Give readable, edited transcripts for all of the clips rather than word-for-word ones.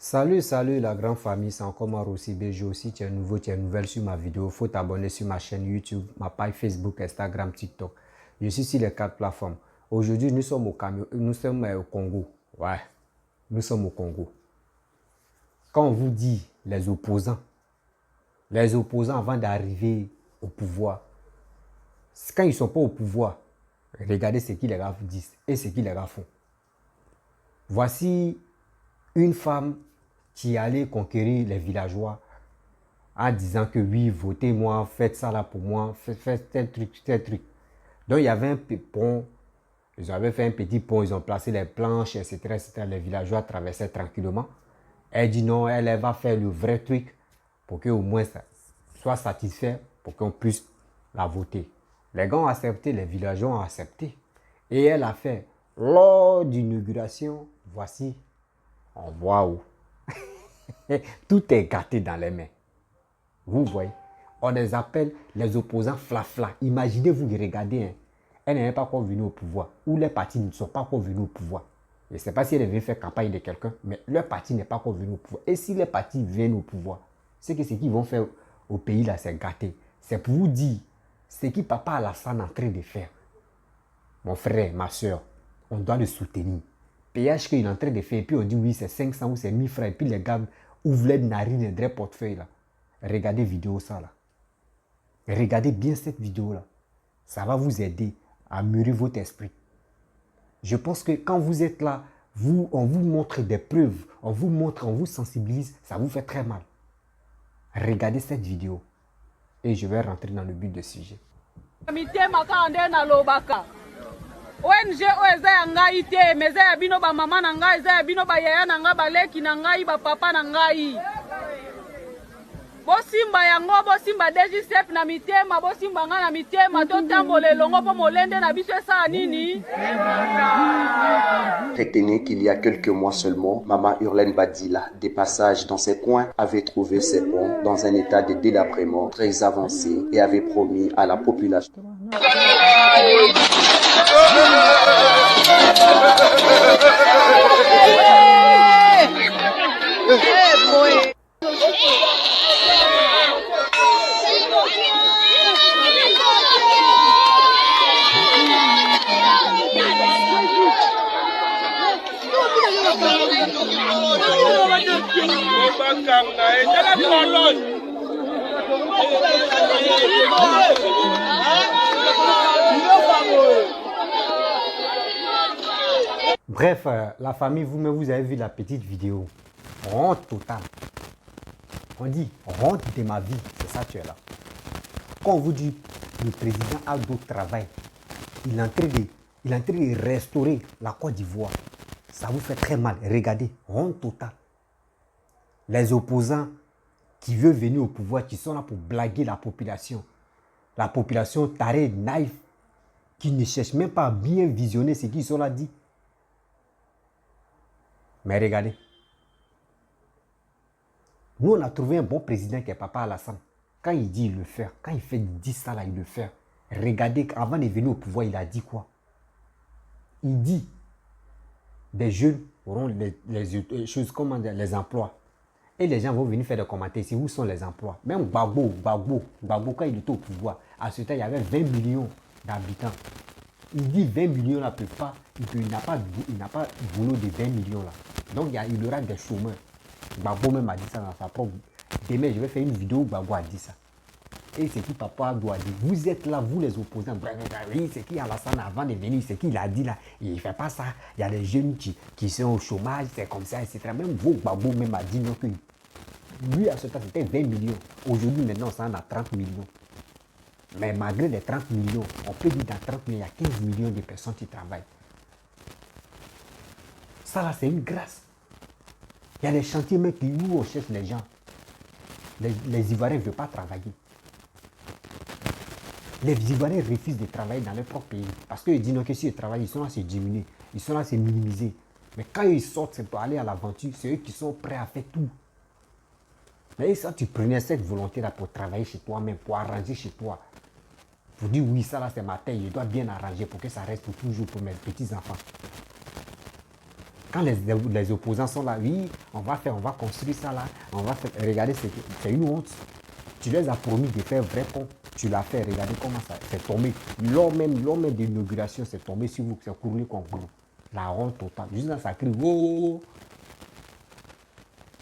Salut la grande famille, c'est encore moi Rossi BG aussi. Tu es nouveau, tu es nouvelle sur ma vidéo. Il faut t'abonner sur ma chaîne YouTube, ma page Facebook, Instagram, TikTok. Je suis sur les 4 plateformes. Aujourd'hui, nous sommes au Congo. Ouais, nous sommes au Congo. Quand on vous dit les opposants avant d'arriver au pouvoir, quand ils ne sont pas au pouvoir, regardez ce qu'ils les gars vous disent et ce qu'ils les gars font. Voici une femme qui allait conquérir les villageois en disant que oui, votez-moi, faites ça là pour moi, faites tel truc, tel truc. Donc il y avait un pont, ils avaient fait un petit pont, ils ont placé les planches, etc., etc. Les villageois traversaient tranquillement. Elle dit non, elle va faire le vrai truc pour qu'au moins ça soit satisfait, pour qu'on puisse la voter. Les gars ont accepté, les villageois ont accepté. Et elle a fait, lors d'inauguration, voici, oh, waouh, tout est gâté dans les mains. Vous voyez, on les appelle les opposants flafla. Imaginez-vous, regardez, hein. Elle n'est pas encore venue au pouvoir, ou les partis ne sont pas encore venus au pouvoir. Je ne sais pas si elle veut faire campagne de quelqu'un, mais leur parti n'est pas encore venu au pouvoir. Et si les partis viennent au pouvoir, c'est que ce qu'ils vont faire au pays là, c'est gâter. C'est pour vous dire ce que papa Alassane est en train de faire. Mon frère, ma soeur, on doit le soutenir. PH qu'il est en train de faire, et puis on dit oui, c'est 500 ou c'est 1000 francs, et puis les gars ouvrent les narines et les portefeuilles là. Regardez vidéo ça là. Regardez bien cette vidéo là. Ça va vous aider à mûrir votre esprit. Je pense que quand vous êtes là, on vous montre des preuves, on vous sensibilise, ça vous fait très mal. Regardez cette vidéo et je vais rentrer dans le but du sujet. ONG eza ya ngai te, mais eza ya bino ba mama na ngai, eza ya bino ba yaya na ngai, ba leki na ngai, ba papa na ngai. Bosimba yango, bosimba DG7 na mitema, bosimba nga na mitema, to tambola elongo po molende na biso esa nini? Retenez qu'il y a quelques mois seulement, Maman Hurlaine Badila, des passages dans ses coins, avait trouvé ses ponts dans un état de délabrement très avancé et avait promis à la population. Bref, la famille, vous avez vu la petite vidéo. Honte totale. On dit honte de ma vie, c'est ça tu es là. Quand on vous dit le président a d'autres travail, il est en train de restaurer la Côte d'Ivoire. Ça vous fait très mal. Regardez, honte totale. Les opposants qui veulent venir au pouvoir, qui sont là pour blaguer la population. La population tarée, naïve, qui ne cherche même pas à bien visionner ce qu'ils sont là dit. Mais regardez, nous on a trouvé un bon président qui est Papa Alassane. Quand il dit, il le fait. Quand il dit ça là, il le fait. Regardez, avant de venir au pouvoir, il a dit quoi? Il dit, des jeunes auront les choses, comment dire, les emplois. Et les gens vont venir faire des commentaires ici, où sont les emplois? Même Gbagbo, quand il était au pouvoir, à ce temps, il y avait 20 millions d'habitants. Il dit 20 millions là, il n'a pas de boulot de 20 millions là. Donc il y aura des chômeurs. Gbagbo même a dit ça dans sa propre. Demain, je vais faire une vidéo où Gbagbo a dit ça. Et c'est qui papa doit dire. Vous êtes là, vous les opposants. Oui, c'est qui Alassane avant de venir, c'est qui il a dit là. Il ne fait pas ça. Il y a des jeunes qui sont au chômage, c'est comme ça, etc. Même vous, Gbagbo même a dit non que lui à ce temps c'était 20 millions. Aujourd'hui, maintenant, ça en a 30 millions. Mais malgré les 30 millions, on peut dire dans 30 millions, il y a 15 millions de personnes qui travaillent. Ça là, c'est une grâce. Il y a des chantiers même où on cherche les gens. Les Ivoiriens ne veulent pas travailler. Les Ivoiriens refusent de travailler dans leur propre pays. Parce qu'ils disent non, que si ils travaillent, ils sont là, c'est diminuer. Ils sont là, c'est minimiser. Mais quand ils sortent, c'est pour aller à l'aventure. C'est eux qui sont prêts à faire tout. Mais ça, tu prenais cette volonté-là pour travailler chez toi-même, pour arranger chez toi. Pour dire oui, ça là, c'est ma taille, je dois bien arranger pour que ça reste pour toujours pour mes petits-enfants. Quand les opposants sont là, oui, on va construire ça là, on va faire. Regardez, c'est une honte. Tu les as promis de faire vrai pont. Tu l'as fait, regardez comment ça c'est tombé. Lors même d'inauguration, c'est tombé sur vous, c'est couru comme vous. La honte totale. Juste dans ça crie, oh.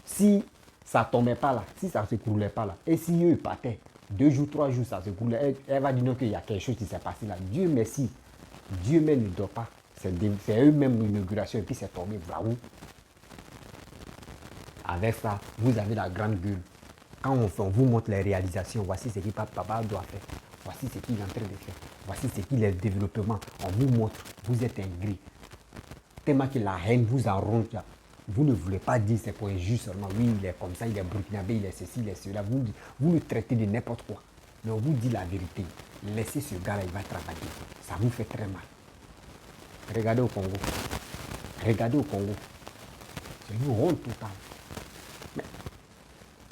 Si ça ne tombait pas là, si ça ne se coulait pas là, et si eux partaient, 2 jours, 3 jours, ça se coulait, elle va dire non qu'il y a quelque chose qui s'est passé là. Dieu merci. Dieu même ne dort pas. C'est eux-mêmes l'inauguration et puis c'est tombé. Voilà. Avec ça, vous avez la grande gueule. Quand on vous montre les réalisations, voici ce que papa doit faire. Voici ce qu'il est en train de faire. Voici ce qu'il est le développement. On vous montre, vous êtes un gris. Tellement que la haine vous enronge là. Vous ne voulez pas dire c'est pour injuste seulement. Oui, il est comme ça, il est burkinabé, il est ceci, il est cela. Vous le traitez de n'importe quoi. Mais on vous dit la vérité. Laissez ce gars-là, il va travailler. Ça vous fait très mal. Regardez au Congo. Regardez au Congo. C'est une honte totale. Mais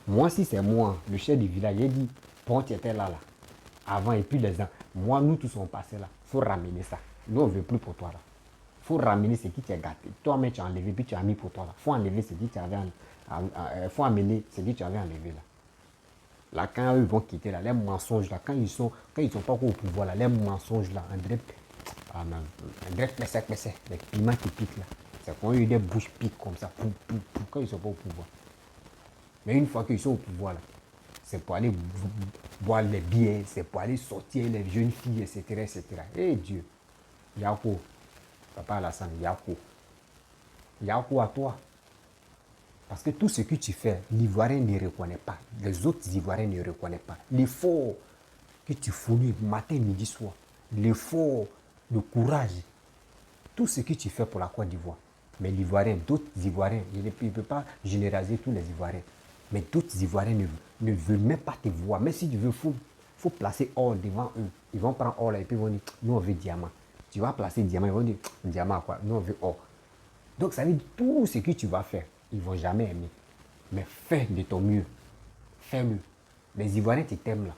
moi, si c'est moi, le chef du village, j'ai dit, bon, tu étais là. Avant, et puis les gens. Moi, nous tous sommes passés là. Il faut ramener ça. Nous, on ne veut plus pour toi là. Il faut ramener ce qui t'est gâté. Toi-même, tu as enlevé, puis tu as mis pour toi là. Il faut enlever ce qui tu avais faut amener ce que tu avais enlevé là. Là, quand eux vont quitter là, les mensonges là, quand ils sont pas encore au pouvoir là, les mensonges là, André, les piments qui piquent là. C'est quand ils ont des bouches piquent comme ça, quand ils sont pas au pouvoir. Mais une fois qu'ils sont au pouvoir là, c'est pour aller boire les bières, c'est pour aller sortir les jeunes filles, etc. etc. Eh Dieu, Yako. Papa Alassane, Yako à toi. Parce que tout ce que tu fais, l'Ivoirien ne reconnaît pas. Les autres Ivoiriens ne reconnaissent pas. L'effort que tu fournis matin, midi, soir, l'effort, le courage, tout ce que tu fais pour la Côte d'Ivoire. Mais l'Ivoirien, d'autres Ivoiriens, il ne peut pas généraliser tous les Ivoiriens. Mais d'autres Ivoiriens ne veulent même pas te voir. Mais si tu veux, il faut placer or devant eux. Ils vont prendre or là et puis ils vont dire, nous on veut diamant. Tu vas placer diamant, ils vont dire, diamant quoi, nous on veut or. Donc ça veut dire tout ce que tu vas faire, ils ne vont jamais aimer. Mais fais de ton mieux. Fais-le. Les Ivoiriens qui t'aiment là,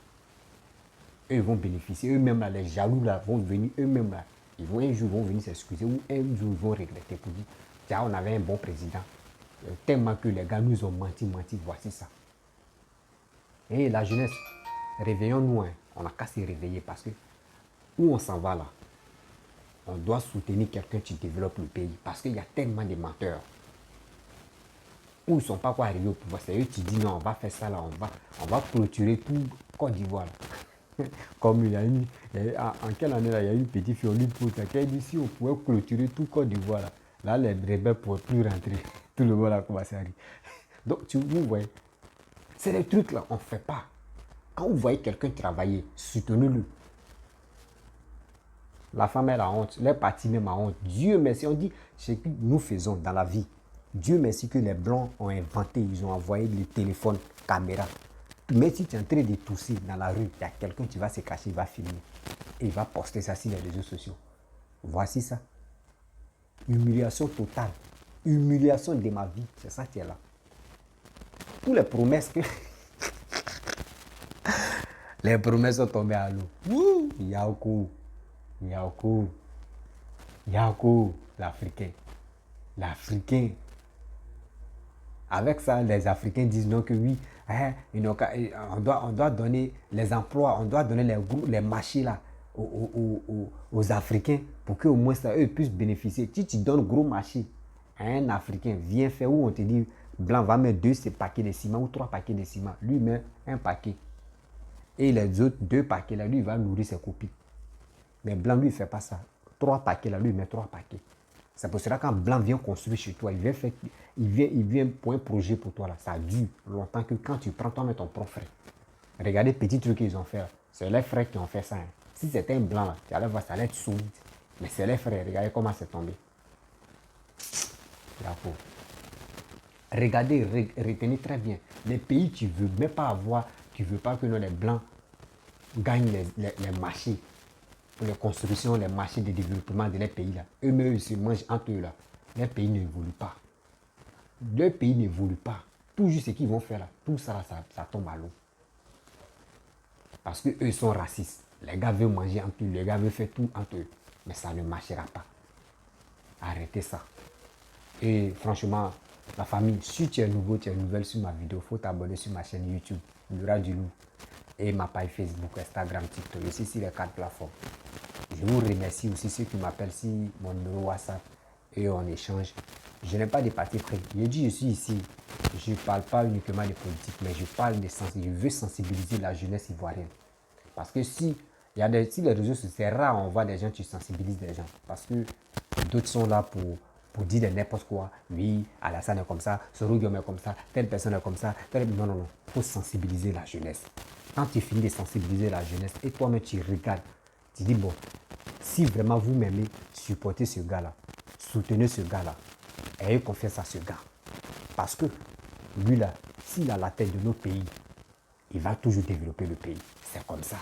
eux vont bénéficier. Eux-mêmes là, les jaloux là vont venir eux-mêmes là. Ils vont un jour vont venir s'excuser ou un jour ils vont regretter pour dire, tiens, on avait un bon président. Tellement que les gars nous ont menti, voici ça. Et la jeunesse, réveillons-nous, hein. On n'a qu'à se réveiller parce que où on s'en va là, on doit soutenir quelqu'un qui développe le pays parce qu'il y a tellement de menteurs. Où ils ne sont pas quoi arriver au pouvoir, c'est eux qui disent non, on va faire ça là, on va clôturer tout Côte d'Ivoire. Comme il y a une, en quelle année là, il y a une petite fille, on lui pose qui a dit si on pouvait clôturer tout Côte d'Ivoire là, là les rebelles ne pourraient plus rentrer. Tout le monde a commencé à rire. Donc vous voyez, c'est des trucs là, on ne fait pas. Quand vous voyez quelqu'un travailler, soutenez-le. La femme, elle a honte. Les partis même a honte. Dieu merci. On dit ce que nous faisons dans la vie. Dieu merci que les Blancs ont inventé. Ils ont envoyé les téléphones, caméras. Mais si tu es en train de tousser dans la rue, il y a quelqu'un qui va se cacher, il va filmer. Et il va poster ça sur les réseaux sociaux. Voici ça. Humiliation totale. Humiliation de ma vie. C'est ça qui est là. Toutes les promesses que... les promesses sont tombées à l'eau. Yako. Yako, l'Africain. L'Africain. Avec ça, les Africains disent non que oui, hein, on doit donner les emplois, on doit donner les marchés là aux Africains pour qu'au moins ça, eux puissent bénéficier. Si tu donnes gros marché à un Africain, viens faire où on te dit, Blanc va mettre 2 paquets de ciment ou 3 paquets de ciment. Lui met un paquet. Et les autres 2 paquets là, lui il va nourrir ses copines. Mais Blanc, lui, il ne fait pas ça. 3 paquets, là, lui, il met 3 paquets. C'est pour cela que quand Blanc vient construire chez toi, il vient pour un projet pour toi, là. Ça dure longtemps que quand tu prends toi-même ton propre frère. Regardez les petits trucs qu'ils ont fait. C'est les frères qui ont fait ça. Hein. Si c'était un Blanc, là, tu allais voir, ça allait être solide. Mais c'est les frères. Regardez comment c'est tombé. Regardez, retenez très bien. Les pays, tu ne veux même pas avoir, tu ne veux pas que les Blancs gagnent les marchés. Pour les constructions, les marchés de développement de les pays là. Eux-mêmes, ils se mangent entre eux là. Les pays n'évoluent pas. Les pays n'évoluent pas. Toujours ce qu'ils vont faire là, tout ça, là, ça tombe à l'eau. Parce qu'eux sont racistes. Les gars veulent manger entre eux, les gars veulent faire tout entre eux. Mais ça ne marchera pas. Arrêtez ça. Et franchement, la famille, si tu es nouveau, tu es nouvelle sur ma vidéo, il faut t'abonner sur ma chaîne YouTube, Lura du Loup, et ma page Facebook, Instagram, TikTok, ici sur les 4 plateformes. Je vous remercie aussi ceux qui m'appellent sur mon numéro WhatsApp et on échange. Je n'ai pas de parti pris. Je dis, je suis ici. Je ne parle pas uniquement de politique, mais je parle de sens. Je veux sensibiliser la jeunesse ivoirienne. Parce que si les réseaux sociaux, c'est rare, on voit des gens qui sensibilisent des gens. Parce que d'autres sont là pour dire n'importe quoi. Oui, Alassane est comme ça, Sorougum est comme ça, telle personne est comme ça. Non, non, non. Il faut sensibiliser la jeunesse. Quand tu finis de sensibiliser la jeunesse et toi-même tu regardes, tu dis bon, si vraiment vous m'aimez, supportez ce gars-là, soutenez ce gars-là, ayez confiance à ce gars. Parce que lui là, s'il a la tête de nos pays, il va toujours développer le pays. C'est comme ça.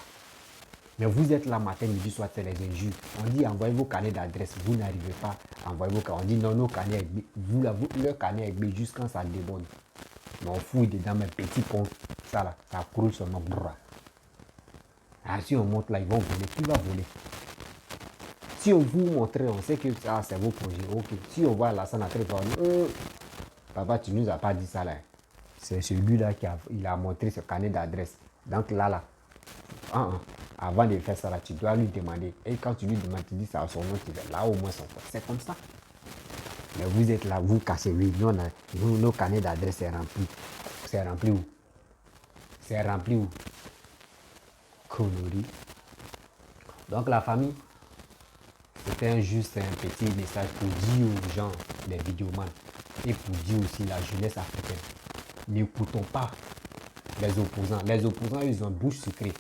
Mais vous êtes là matin, midi, soir, c'est les injures. On dit envoyez vos carnets d'adresse, vous n'arrivez pas à envoyer vos carnets. On dit non, nos carnets avec B. Vous, là, leur carnet avec B juste quand ça déborde. Mais on fouille dedans mes petits comptes. Ça là, ça croule sur nos bras. Alors si on monte là, ils vont voler. Qui va voler? Si on vous montre, on sait que c'est vos projets. Ok. Si on voit là, ça n'a très pas. Papa, tu nous as pas dit ça là. C'est celui-là qui a montré ce carnet d'adresse. Donc là, avant de faire ça là, tu dois lui demander. Et quand tu lui demandes, tu dis ça à son nom, tu vas là au moins son poste. C'est comme ça. Mais vous êtes là, vous cachez, oui, nos carnets d'adresse c'est rempli. C'est rempli où? C'est rempli où? Connerie. Donc la famille, c'était juste un petit message pour dire aux gens, les vidéomans, et pour dire aussi la jeunesse africaine. N'écoutons pas les opposants. Les opposants, ils ont une bouche sucrée.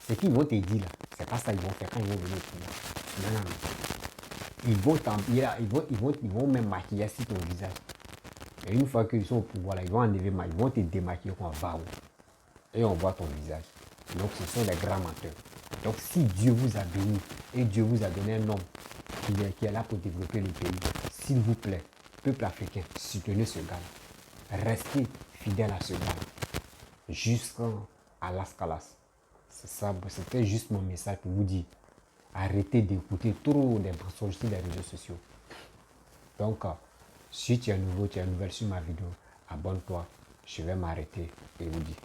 Ce qu'ils vont te dire là, c'est pas ça qu'ils vont faire quand ils vont venir au pouvoir. Non, non, non. Ils vont même maquiller sur ton visage. Et une fois qu'ils sont au pouvoir là, ils vont enlever, ils vont te démaquiller comme un barreau. Et on voit ton visage. Donc ce sont les grands menteurs. Donc si Dieu vous a béni et Dieu vous a donné un homme qui est là pour développer le pays, s'il vous plaît, peuple africain, soutenez ce gars-là. Restez fidèle à ce gars-là. Jusqu'à las calas. C'est ça, c'était juste mon message pour vous dire. Arrêtez d'écouter trop des mensonges sur les réseaux sociaux. Donc, si tu es nouveau, tu es nouvelle sur ma vidéo, abonne-toi. Je vais m'arrêter et vous dire.